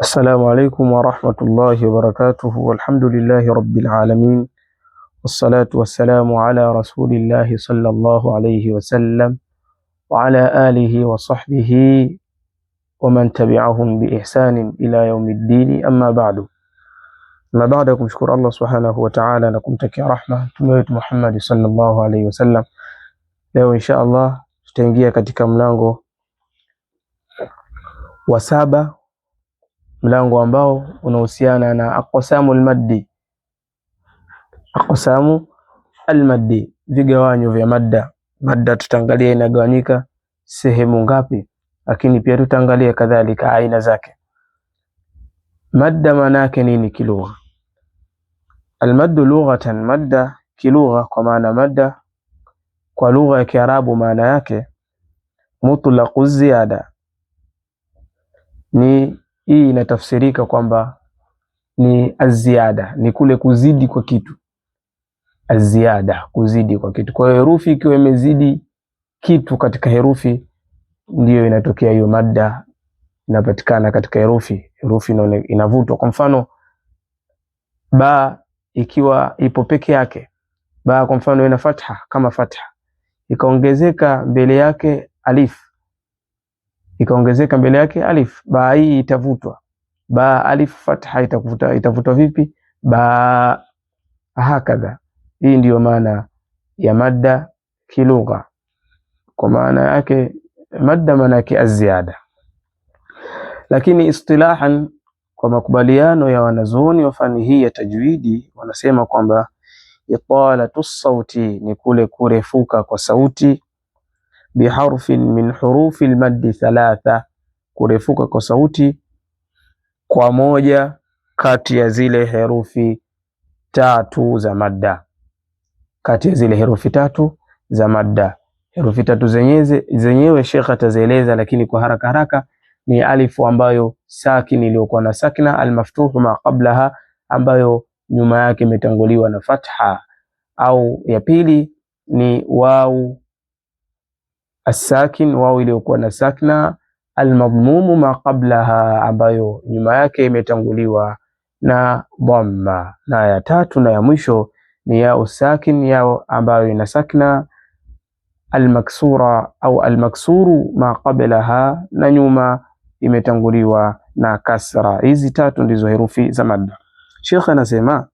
السلام عليكم ورحمة الله وبركاته والحمد لله رب العالمين والصلاة والسلام على رسول الله صلى الله عليه وسلم وعلى آله وصحبه ومن تبعهم بإحسان إلى يوم الدين أما بعد. ما بعدكم شكر الله سبحانه وتعالى لكم تكي رحمة تموت محمد صلى الله عليه وسلم. Leo insha Allah tutaingia katika mlango wa 7, mlango ambao unahusiana na aqsamu al-maddi. Aqsamu al-maddi, vigawanyo vya madda. Madda tutaangalia inagawanyika sehemu ngapi, lakini pia tutaangalia kadhalika aina zake. Madda maana yake nini kilugha? Al-maddu lughatan, madda kilugha kwa maana madda kwa lugha ya Kiarabu maana yake mutlaqu ziyada. Ni hii inatafsirika kwamba ni aziada, ni kule kuzidi kwa kitu. Aziada, kuzidi kwa kitu. Kwa hiyo herufi ikiwa imezidi kitu katika herufi, ndiyo inatokea hiyo madda inapatikana katika herufi. Herufi inavutwa. Kwa mfano ba ikiwa ipo peke yake, ba kwa mfano ina fatha kama fatha, ikaongezeka mbele yake alif, ikaongezeka mbele yake alif, ba hii itavutwa. Ba alif fatha itavutwa vipi? Ba hakadha. Hii ndiyo maana ya madda kilugha. Kwa maana yake madda maana yake aziada. Lakini istilahan, kwa makubaliano ya wanazuoni wa fani hii ya tajwidi, wanasema kwamba italatu sauti ni kule kurefuka kwa sauti, biharfin min hurufi almaddi thalatha, kurefuka kwa sauti kwa moja kati ya zile herufi tatu za madda. Kati ya zile herufi tatu za madda. Herufi tatu zenyewe Sheikh atazieleza, lakini kwa haraka haraka ni alifu ambayo sakin iliyokuwa na sakna, almaftuhu ma qablaha ambayo nyuma yake imetanguliwa na fatha, au ya pili ni wau as-sakin, wau iliyokuwa na sakna, almadmumu ma qablaha ambayo nyuma yake imetanguliwa na dhamma, na ya tatu na ya mwisho ni ya sakin, ya ambayo ina sakna, almaksura au almaksuru ma qablaha, na nyuma imetanguliwa na kasra. Hizi tatu ndizo herufi za madda. Sheikh anasema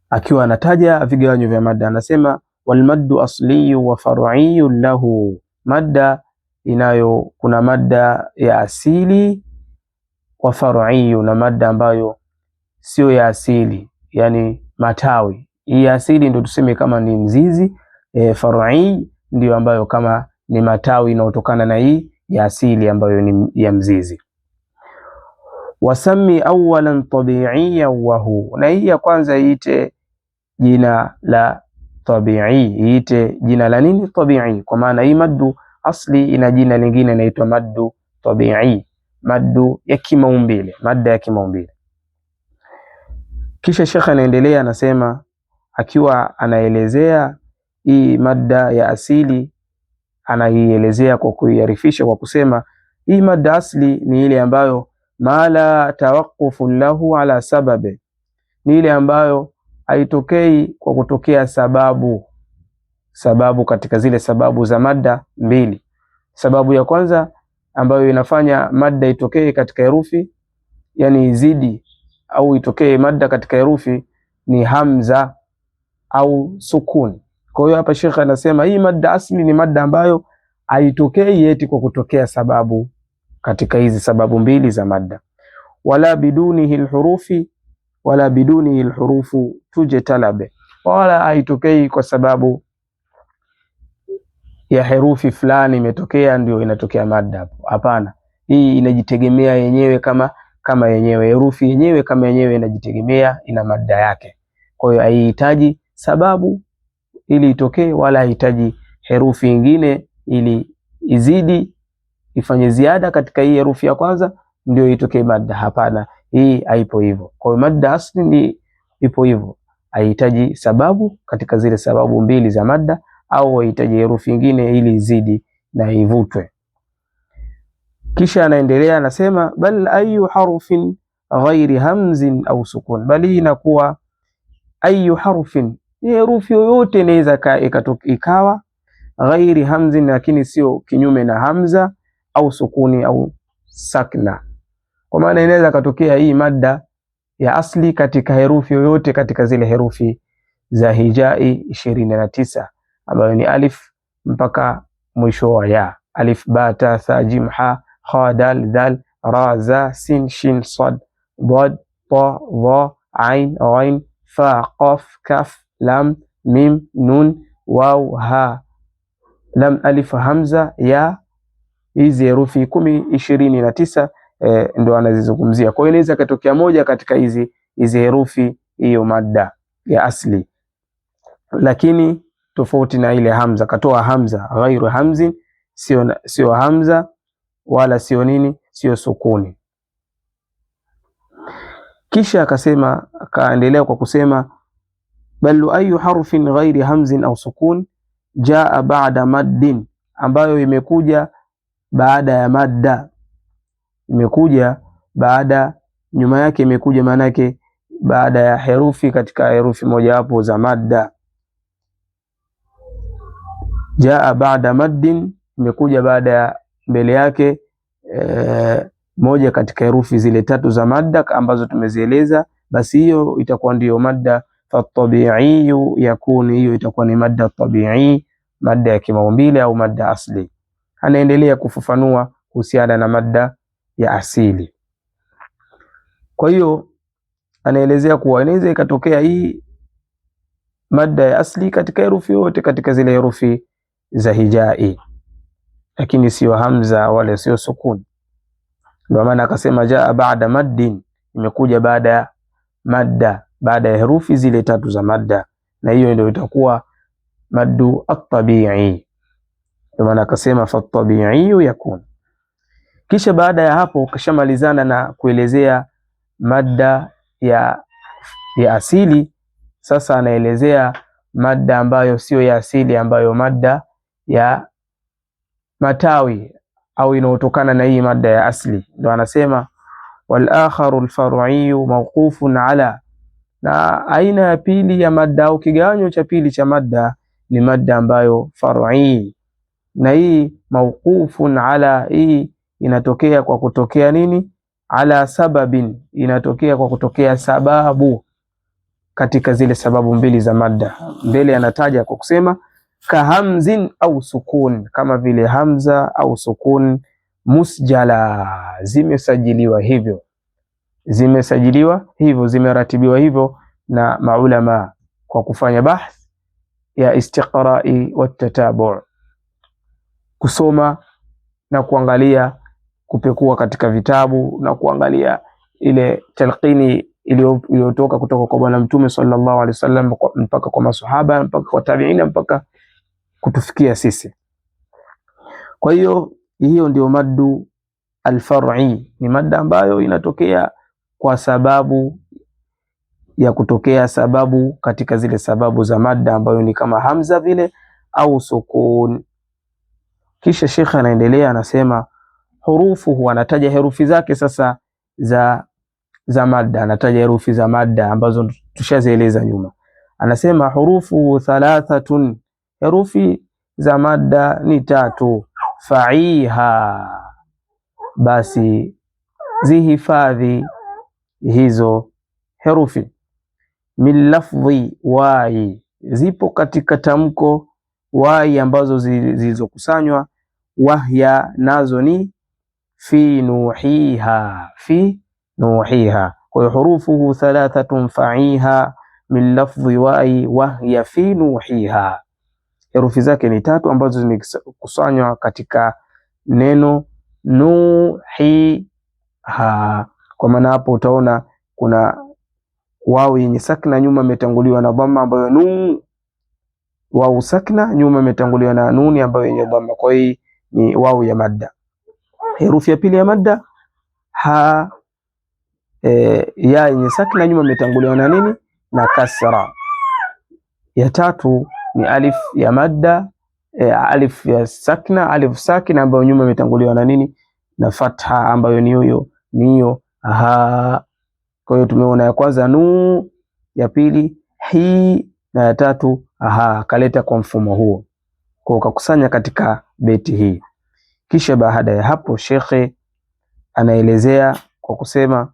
akiwa anataja vigawanyo vya madda, anasema walmaddu asliyu wa far'iyyu lahu, madda kuna madda ya asili wa far'iyyu, na madda ambayo sio ya asili, yani matawi. Hii asili ndio tuseme kama ni mzizi, far'i ndio ambayo kama ni matawi inayotokana na hii ya asili ambayo ni ya mzizi. Wasami awalan tabi'iyyan wa hu, na hii ya kwanza iite jina la tabi'i, iite jina la nini? Tabi'i. Kwa maana hii maddu asli ina jina lingine inaitwa maddu tabi'i, maddu ya kimaumbile, madda ya kimaumbile. Kisha Sheikh anaendelea, anasema akiwa anaelezea hii madda ya asili, anaielezea kwa kuiarifisha kwa kusema hii madda asli ni ile ambayo mala tawaqufu lahu ala sababi, ni ile ambayo haitokei kwa kutokea sababu katika zile sababu za madda mbili. Sababu ya kwanza ambayo inafanya madda itokee katika herufi, yani izidi au itokee madda katika herufi, ni hamza au sukun. Kwa hiyo hapa Sheikh anasema hii madda asli ni madda ambayo haitokei eti kwa kutokea sababu katika hizi sababu mbili za madda. Wala bidunihi alhurufu tujtalabe, wala haitokei kwa sababu ya herufi fulani imetokea ndio inatokea madda. Hapana, hii inajitegemea yenyewe kama yenyewe, herufi yenyewe kama yenyewe inajitegemea, ina madda yake. Kwa hiyo haihitaji sababu ili itokee, wala haihitaji herufi nyingine ili izidi ifanye ziada katika hii herufi ya kwanza ndio itokee madda. Hapana, hii haipo hivyo. Kwa hiyo madda asli ni ipo hivyo, haihitaji sababu katika zile sababu mbili za madda, au haihitaji herufi nyingine ili izidi na ivutwe. Kisha anaendelea anasema, bal ayu harfin ghairi hamzin au sukun, bali inakuwa ayu harfin, ni herufi yoyote inaweza ikawa ghairi hamzin, lakini sio kinyume na hamza au sukuni au sakna. Kwa maana inaweza katokea hii madda ya asli katika herufi yoyote katika zile herufi za hijai 29 ambayo ni alif mpaka mwisho wa ya. Alif, ba, ta, tha, jim, ha, kha, dal, dhal, ra, za, sin, shin, sad, dad, ta, dha, ain, ghain, fa, qaf, kaf, lam, mim, nun, waw, ha, lam, alif, hamza, ya. Hizi herufi 29 ndo anazizungumzia. Kwa hiyo inaweza katokea moja katika hizi herufi, hiyo madda ya asli, lakini tofauti na ile hamza, katoa hamza ghairu hamzin, sio hamza wala sio nini, sio sukuni. Kisha akasema, akaendelea kwa kusema, bal ayu harfin ghairi hamzin au sukun jaa ba'da maddin, ambayo imekuja baada ya madda, imekuja baada, nyuma yake imekuja, maana yake baada ya herufi katika herufi moja hapo za madda. Jaa baada maddin, imekuja baada ya, mbele yake moja katika herufi zile tatu za madda ambazo tumezieleza, basi hiyo itakuwa ndiyo madda fatabi'i yakuni, hiyo itakuwa ni madda tabi'i, madda ya kimaumbile au madda asli. Anaendelea kufafanua kuhusiana na madda ya asili. Kwa hiyo anaelezea kuwa inaweza ikatokea hii madda ya asli katika herufi yote katika zile herufi za hijai, lakini sio hamza wala sio sukun. Ndio maana akasema jaa baada maddin, imekuja baada ya madda, baada ya herufi zile tatu za madda, na hiyo ndio itakuwa maddu at-tabi'i. Ndio maana akasema fatabi'i yakun. Kisha baada ya hapo kashamalizana na kuelezea madda ya asili. Sasa anaelezea madda ambayo sio ya asili, ambayo madda ya matawi au inaotokana na hii madda ya asli. Ndio anasema wal akharu al far'i mawqufun ala, na aina ya pili ya madda au kigawanyo cha pili cha madda ni madda ambayo far'i, na hii mawqufun ala, hii inatokea kwa kutokea nini, ala sababin, inatokea kwa kutokea sababu katika zile sababu mbili za madda. Mbele anataja kwa kusema kahamzin au sukun, kama vile hamza au sukun, musjala, zimesajiliwa hivyo, zimeratibiwa hivyo na maulama kwa kufanya bahth ya istiqra'i wa tatabu', kusoma na kuangalia, kupekua katika vitabu na kuangalia ile talqini iliyotoka kutoka kwa Bwana Mtume sallallahu alaihi wasallam mpaka kwa maswahaba mpaka kwa tabi'ina mpaka kutufikia sisi. Kwa hiyo ndio maddu alfar'i, ni madda ambayo inatokea kwa sababu ya kutokea sababu katika zile sababu za madda ambayo ni kama hamza vile au sukun. Kisha Sheikh anaendelea anasema hurufu, anataja herufi zake sasa za madda, anataja herufi za madda ambazo tushazieleza nyuma. Anasema hurufu thalathatun, herufi za madda ni tatu. Fa'iha, basi zihifadhi hizo herufi. Min lafdhi wai, zipo katika tamko wai ambazo zilizokusanywa. Wahya, nazo ni fi nuhiha, kwa hiyo hurufuhu thalathatun fa'iha min lafdhi wai wahya fi nuhiha, herufi zake ni tatu ambazo zimekusanywa katika neno nuhiha. Kwa maana hapo utaona kuna wau yenye sakna, nyuma imetanguliwa na dhamma ambayo nu, wau sakna nyuma imetanguliwa na nuni ambayo yenye dhamma, kwa hiyo ni wau ya madda. Herufi ya pili ya madda ha, ya yenye sakna nyuma imetanguliwa na nini, na kasra. Ya tatu ni alif ya madda, alif ya sakna, alif sakina ambayo nyuma imetanguliwa na nini, na fatha ambayo niyo ha. Kwa hiyo tumeona ya kwanza nu, ya pili hi, na ya tatu ha. Kaleta kwa mfumo huo, kwa ukakusanya katika beti hii. Kisha baada ya hapo shekhe anaelezea kwa kusema,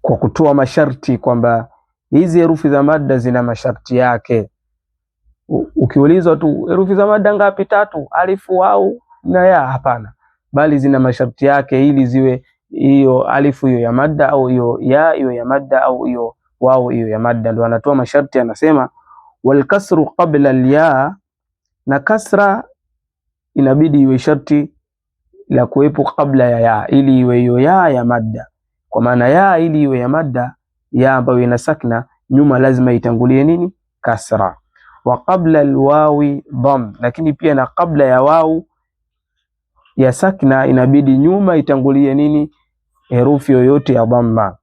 kwa kutoa masharti kwamba hizi herufi za madda zina masharti yake. Ukiulizwa tu herufi za madda ngapi? 3, alifu, wau na ya, hapana, bali zina masharti yake ili ziwe hiyo alifu hiyo ya madda au hiyo ya hiyo ya madda au hiyo wau hiyo ya madda. Ndio anatoa masharti, anasema wal kasru qabla al ya, na kasra inabidi iwe sharti la kuwepo kabla ya ili iwe hiyo ya madda. Kwa maana ya ili iwe ya madda, ya ambayo ina sakna, nyuma lazima itangulie nini? Kasra. Wa qabla alwawi dham, lakini pia na kabla ya wau ya sakna inabidi nyuma itangulie nini? Herufi yoyote ya dhamma.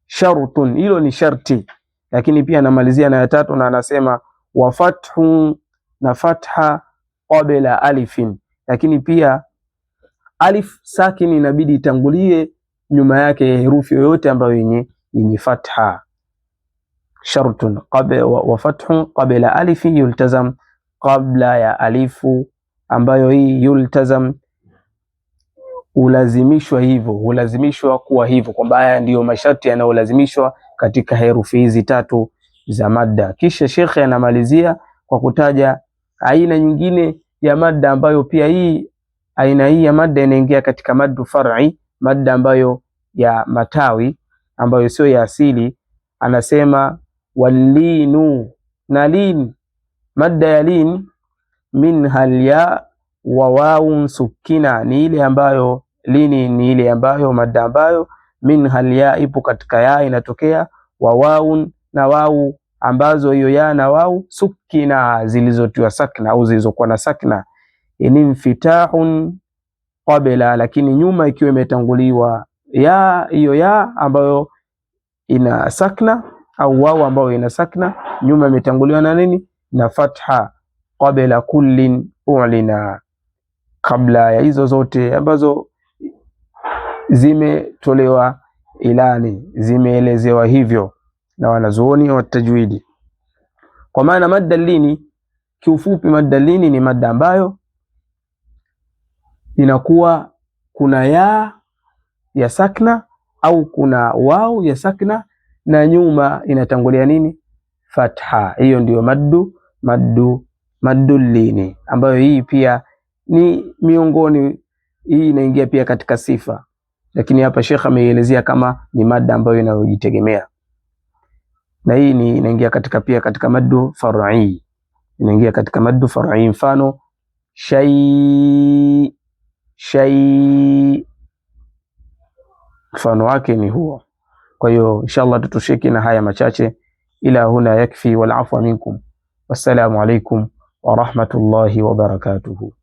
Shartun, hilo ni sharti. Lakini pia anamalizia na ya tatu na anasema wa fathu, na fatha qabla alifin, lakini pia alif sakin inabidi itangulie nyuma yake herufi yoyote ambayo yenye fatha. Shartun qabla wa fathun qabla alifi yultazam, qabla ya alifu ambayo hii yultazam ulazimishwa hivyo, ulazimishwa kuwa hivyo, kwamba haya ndiyo masharti yanayolazimishwa katika herufi hizi 3 za madda. Kisha shekhe anamalizia kwa kutaja aina nyingine ya madda ambayo pia hii aina hii ya madda inaingia katika maddu far'i, madda ambayo ya matawi ambayo sio ya asili. Anasema walinu, na lin, madda ya lin minha ya wa waun sukina, ni ile ambayo lini ni ile ambayo madda ambayo minha ya ipo katika ya inatokea, wa waun na wau ambazo hiyo ya na wau sukina zilizotiwa sakna au zilizokuwa na sakna. Infitahun qabla, lakini nyuma ikiwa imetanguliwa ya hiyo ya ambayo ina sakna au wau ambayo ina sakna, nyuma imetanguliwa na nini? Na fatha. Qabla kullin ulina, kabla ya hizo zote ambazo zimetolewa ilani, zimeelezewa hivyo na wanazuoni wa tajwidi. Kwa maana madda lini, kiufupi madda lini ni madda ambayo inakuwa kuna ya sakna au kuna wau ya sakna na nyuma inatangulia nini? Fatha. Hiyo ndiyo maddu lini, ambayo hii pia ni miongoni, hii inaingia pia katika sifa, lakini hapa Sheikh ameielezea kama ni madda ambayo inayojitegemea, na hii ni inaingia katika pia katika maddu far'i, inaingia katika maddu far'i. Mfano shay, mfano wake ni huo. Kwa hiyo inshallah tutosheke na haya machache. Ila huna yakfi, wal afwa minkum. Wassalamu alaikum wa rahmatullahi wa barakatuhu.